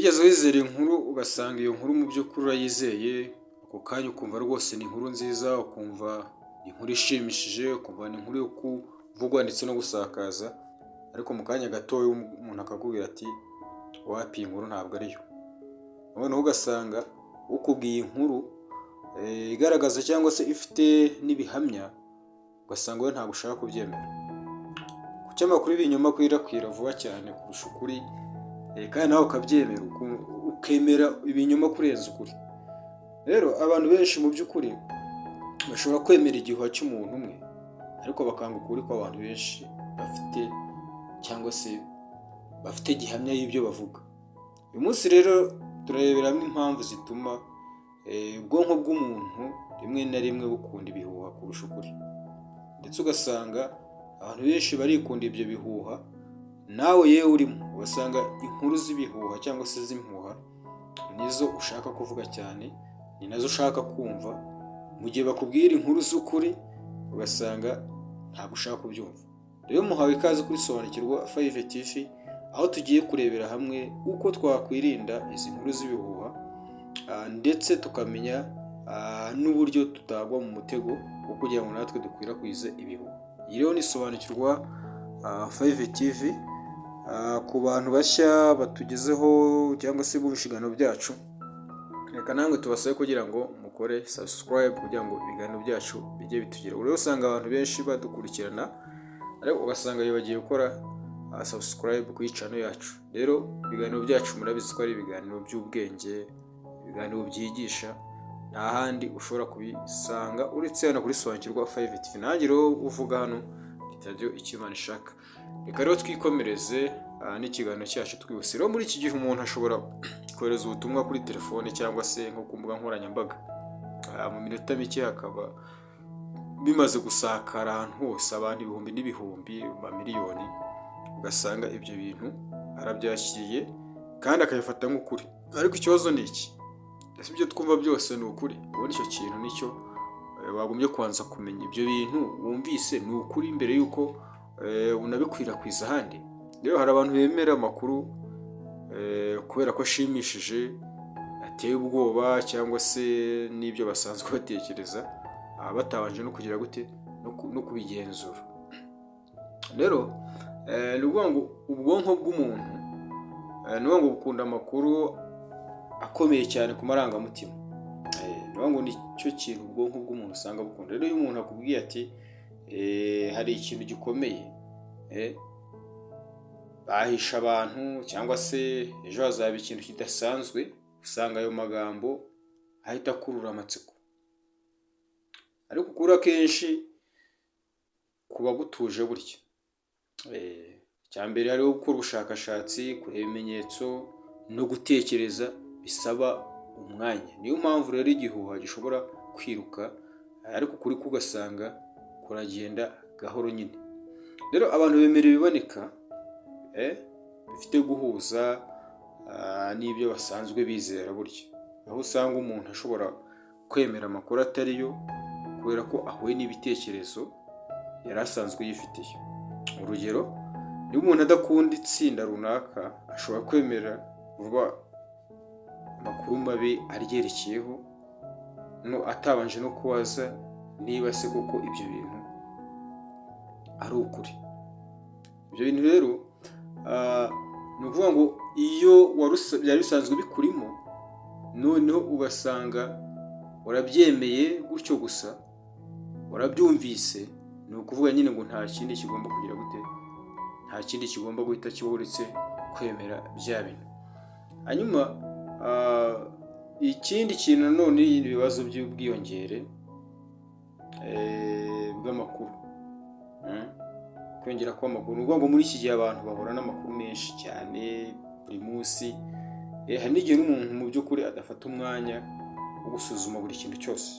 wigeze wizera inkuru ugasanga iyo nkuru mu by'ukuri urayizeye, ako kanya ukumva rwose ni inkuru nziza, ukumva ni inkuru ishimishije, ukumva ni inkuru yo kuvugwa ndetse no gusakaza, ariko mu kanya gatoya umuntu akakubwira ati wapi iyi nkuru ntabwo ariyo. Noneho ugasanga ukubwiye inkuru igaragaza cyangwa se ifite n'ibihamya, ugasanga we ntabwo ushaka kubyemera. Kuki amakuru y'ibinyoma akwirakwira vuba cyane kurusha ukuri, kandi nawe ukabyemera ukemera ibinyoma kurenza ukuri. Rero abantu benshi mu by'ukuri bashobora kwemera igihuha cy'umuntu umwe, ariko bakanga ukuri kw'abantu benshi bafite cyangwa se bafite gihamya y'ibyo bavuga. Uyu munsi rero turareberamo impamvu zituma ubwonko bw'umuntu rimwe na rimwe bukunda ibihuha kurusha ukuri, ndetse ugasanga abantu benshi barikunda ibyo bihuha, nawe yewe urimo ugasanga inkuru z'ibihuha cyangwa se z'impuha nizo ushaka kuvuga cyane, ni nazo ushaka kumva, mu gihe bakubwira inkuru z'ukuri ugasanga ntabwo ushaka kubyumva. Rero muhawe ikaze kuri Sobanukirwa 5 TV, aho tugiye kurebera hamwe uko twakwirinda izi nkuru z'ibihuha, ndetse tukamenya n'uburyo tutagwa mu mutego wo kugira ngo natwe dukwirakwize ibihuha. Iyi rero ni Sobanukirwa 5 TV. Ku bantu bashya batugezeho cyangwa se bumva ibiganiro byacu, reka namwe tubasabe kugira ngo mukore subscribe kugira ngo ibiganiro byacu bijye bitugeraho. Rero usanga abantu benshi badukurikirana ariko ugasanga bagiye gukora subscribe kuri channel yacu. Rero ibiganiro byacu murabizi ko ari ibiganiro by'ubwenge, ibiganiro byigisha, nta handi ushobora kubisanga uretse hano kuri Sobanukirwa 5 TV. Nanjye rero uvuga hano itajyo ikimana ishaka. Reka rero twikomereze n'ikiganiro cyacu twibuse. Rero muri iki gihe umuntu ashobora kohereza ubutumwa kuri telefone cyangwa se nko ku mbuga nkoranyambaga, mu minota mike hakaba bimaze gusakara ahantu hose, abantu ibihumbi n'ibihumbi, amamiliyoni. Ugasanga ibyo bintu arabyakiriye kandi akabifata nk'ukuri, ariko ikibazo ni iki? Ese ibyo twumva byose ni ukuri? Ubundi icyo kintu nicyo wagombye kubanza kumenya. Ibyo bintu wumvise ni ukuri mbere y'uko unabikwirakwiza ahandi. Rero hari abantu bemera amakuru kubera ko ashimishije, ateye ubwoba, cyangwa se n'ibyo basanzwe batekereza, batabanje no kugira gute no kubigenzura. Rero ni ukuvuga ngo ubwonko bw'umuntu ni ngo bukunda amakuru akomeye cyane ku marangamutima. Ni ngo nicyo kintu ubwonko bw'umuntu usanga bukunda. Rero iyo umuntu akubwiye ati hari ikintu gikomeye, bahisha abantu, cyangwa se ejo hazaba ikintu kidasanzwe, usanga ayo magambo ahita akurura amatsiko. Ariko ukuri akenshi kuba gutuje burya. Icyambere hariho gukora ubushakashatsi, kureba ibimenyetso no gutekereza bisaba umwanya. Niyo mpamvu rero igihuha gishobora kwiruka, ariko ukuri kugasanga kuragenda gahoro nyine. Rero abantu bemera ibiboneka bifite guhuza n'ibyo basanzwe bizera burya. Aho usanga umuntu ashobora kwemera amakuru atariyo kubera ko ahuye n'ibitekerezo yari asanzwe yifitiye. Urugero, niba umuntu adakunda itsinda runaka, ashobora kwemera vuba amakuru mabi aryerekeyeho, atabanje no kubaza niba se koko ibyo bintu ari ukuri. Ibyo bintu rero ni ukuvuga ngo iyo byari bisanzwe bikurimo, noneho ugasanga urabyemeye gutyo gusa, urabyumvise, ni ukuvuga nyine ngo nta kindi kigomba kugira gute, nta kindi kigomba guhita kiba uretse kwemera bya bintu. Hanyuma ikindi kintu nanone ni ibibazo by'ubwiyongere bw'amakuru, kwiyongera kw'amakuru. Ni ukuvuga ngo muri iki gihe abantu bahura n'amakuru menshi cyane buri munsi. Hari n'igihe n'umuntu mu by'ukuri adafata umwanya wo gusuzuma buri kintu cyose.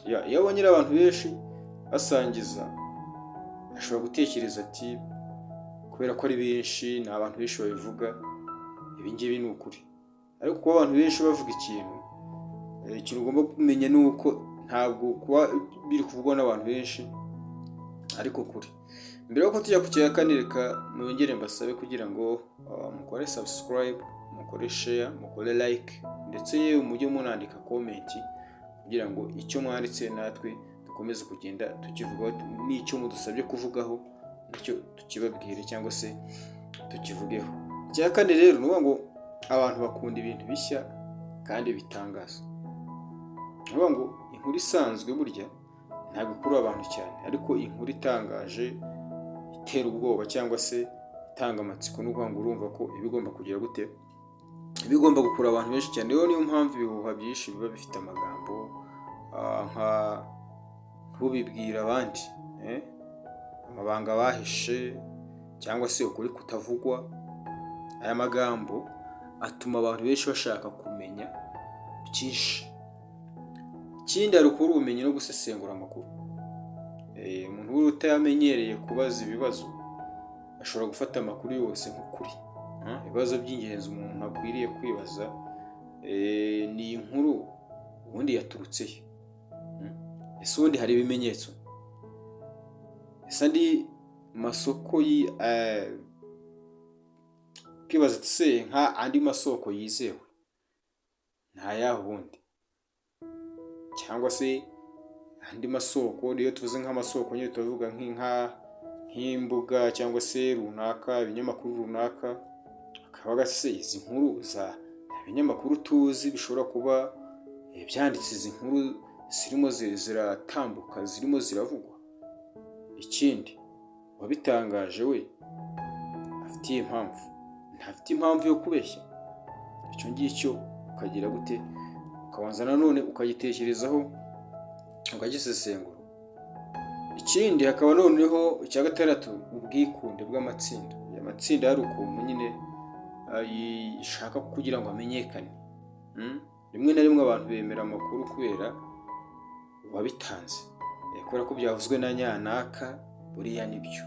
Iyo abonye abantu benshi basangiza, ashobora gutekereza ati kubera ko ari benshi, ni abantu benshi babivuga, ibi ngibi ni ukuri. Ariko kuba abantu benshi bavuga ikintu ugomba kumenya ni uko ntabwo kuba biri kuvugwa n'abantu benshi ariko kuri. Mbere yuko tujya ku cya kane, reka mwongere mbasabe kugira ngo mukore subscribe, mukore share, mukore like, ndetse yewe mujye munandika comment kugira ngo icyo mwanditse natwe dukomeze kugenda tukivugaho, n'icyo mudusabye kuvugaho nacyo tukibabwire cyangwa se tukivugeho. Icya kane rero nuvuga ngo abantu bakunda ibintu bishya kandi bitangaza. Nuvuga ngo inkuru isanzwe burya ntabwo ikurura abantu cyane, ariko inkuru itangaje itera ubwoba cyangwa se itanga amatsiko, nuvuga ngo urumva ko ibigomba kugira gute, ibigomba gukurura abantu benshi cyane. Rero niyo mpamvu ibihuha byinshi biba bifite amagambo ntubibwira abandi, amabanga bahishe cyangwa se ukuri kutavugwa. Aya magambo atuma abantu benshi bashaka kumenya byinshi. Ikindi hari ukuri ubumenyi no gusesengura amakuru. Umuntu utamenyereye kubaza ibibazo ashobora gufata amakuru yose nk'ukuri. Ibibazo by'ingenzi umuntu akwiriye kwibaza ni inkuru ubundi yaturutse he? Ese ubundi hari ibimenyetso? Ese andi masoko kwibaza ati nka andi masoko yizewe nta yaho ubundi, cyangwa se andi masoko niyo tuvuze nk'amasoko nyine tuvuga nk'imbuga cyangwa se runaka, ibinyamakuru runaka, akaba gase izi nkuru za ibinyamakuru tuzi bishobora kuba byanditse izi nkuru zirimo ziratambuka, zirimo ziravugwa. Ikindi wabitangaje we afitiye impamvu, ntafite impamvu yo kubeshya. Icyo ngicyo ukagira gute, ukabanza nanone ukagitekerezaho ukagisesengura. Ikindi hakaba noneho icya gatandatu, ubwikunde bw'amatsinda. Aya matsinda hari ukuntu nyine yishaka kugira ngo amenyekane. Rimwe na rimwe abantu bemera amakuru kubera wabitanze, kubera ko byavuzwe na nyanaka, buriya nibyo.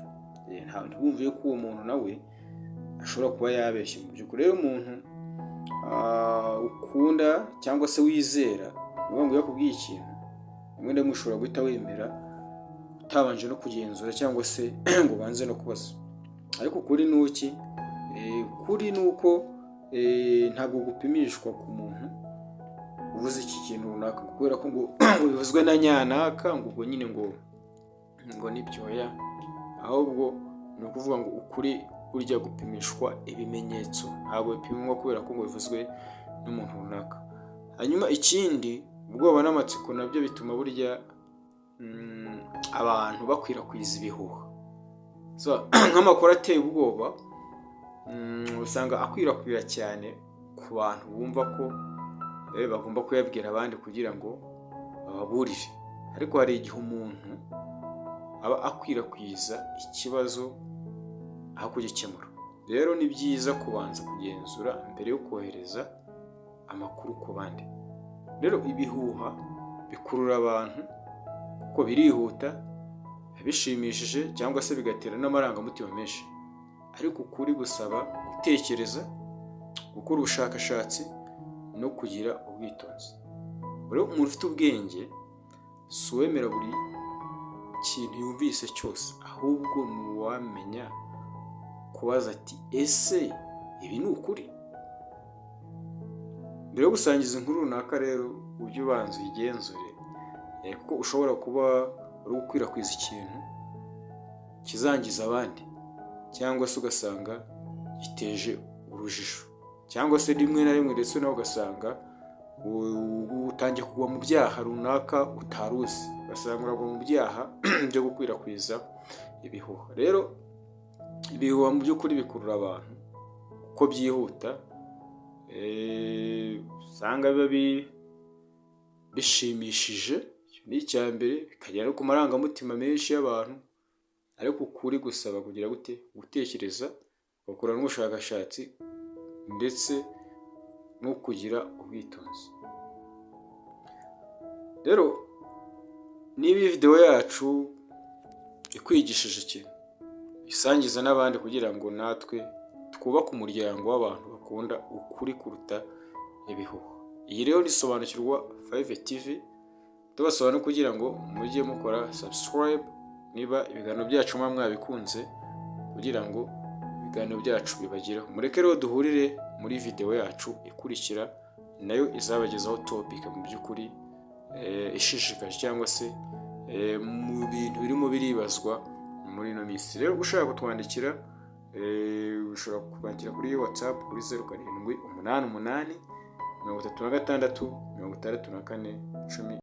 Ntibumve ko uwo muntu nawe ashobora kuba yabeshya. Mu by'ukuri rero umuntu ukunda cyangwa se wizera, uvuga ngo yakubwiye ikintu, rimwe na rimwe ushobora guhita wemera utabanje no kugenzura cyangwa se ngo ubanze no kubaza. Ariko ukuri ni iki? Kuri ni uko ntabwo gupimishwa ku muntu uvuze iki kintu runaka kubera ko ngo bivuzwe na nyanaka ngo ubwo nyine ngo nibyoya. Ahubwo ni ukuvuga ngo ukuri burya gupimishwa ibimenyetso, ntabwo bipimwa kubera ko ngo bivuzwe n'umuntu runaka. Hanyuma ikindi, ubwoba n'amatsiko nabyo bituma burya abantu bakwirakwiza ibihuha. Nk'amakuru ateye ubwoba usanga akwirakwira cyane ku bantu bumva ko bagomba kuyabwira abandi kugira ngo bababurire. Ariko hari igihe umuntu aba akwirakwiza ikibazo aho kugikemura. Rero ni byiza kubanza kugenzura mbere yo kohereza amakuru ku bandi. Rero ibihuha bikurura abantu kuko birihuta, bishimishije cyangwa se bigatera n'amarangamutima menshi. Ariko ukuri gusaba gutekereza, gukora ubushakashatsi no kugira ubwitonzi. Rero umuntu ufite ubwenge si uwemera buri kintu yumvise cyose, ahubwo ni uwamenya kubaza ati ese ibi ni ukuri? Mbere yo gusangiza inkuru runaka rero ujye ubanza uyigenzure, kuko ushobora kuba uri gukwirakwiza ikintu kizangiza abandi, cyangwa se ugasanga giteje urujijo, cyangwa se rimwe na rimwe ndetse nawe ugasanga utangiye kugwa mu byaha runaka utaruzi, ugasanga uragwa mu byaha byo gukwirakwiza ibihuha. Rero ibihuha mu by'ukuri bikurura abantu uko byihuta, usanga biba bishimishije, ni icya mbere, bikagera no ku marangamutima menshi y'abantu. Ariko ukuri gusaba kugira gute, gutekereza, ugakora n'ubushakashatsi ndetse no kugira ubwitonzi. Rero niba iyi video yacu ikwigishije ikintu, isangiza n'abandi kugira ngo natwe twubake umuryango w'abantu bakunda ukuri kuruta ibihuha. Iyi rero nisobanukirwa 5 TV, tubasobanura kugira ngo mujye mukora subscribe niba ibiganiro byacu mwabikunze, kugira ngo ibiganiro byacu bibagireho. Mureke rero duhurire muri video yacu ikurikira, nayo izabagezaho topic mu by'ukuri ishishikaje cyangwa se mu bintu birimo biribazwa muri ino minsi. Rero ushaka kutwandikira ushobora kubandikira kuri WhatsApp kuri 0788 36 64 10.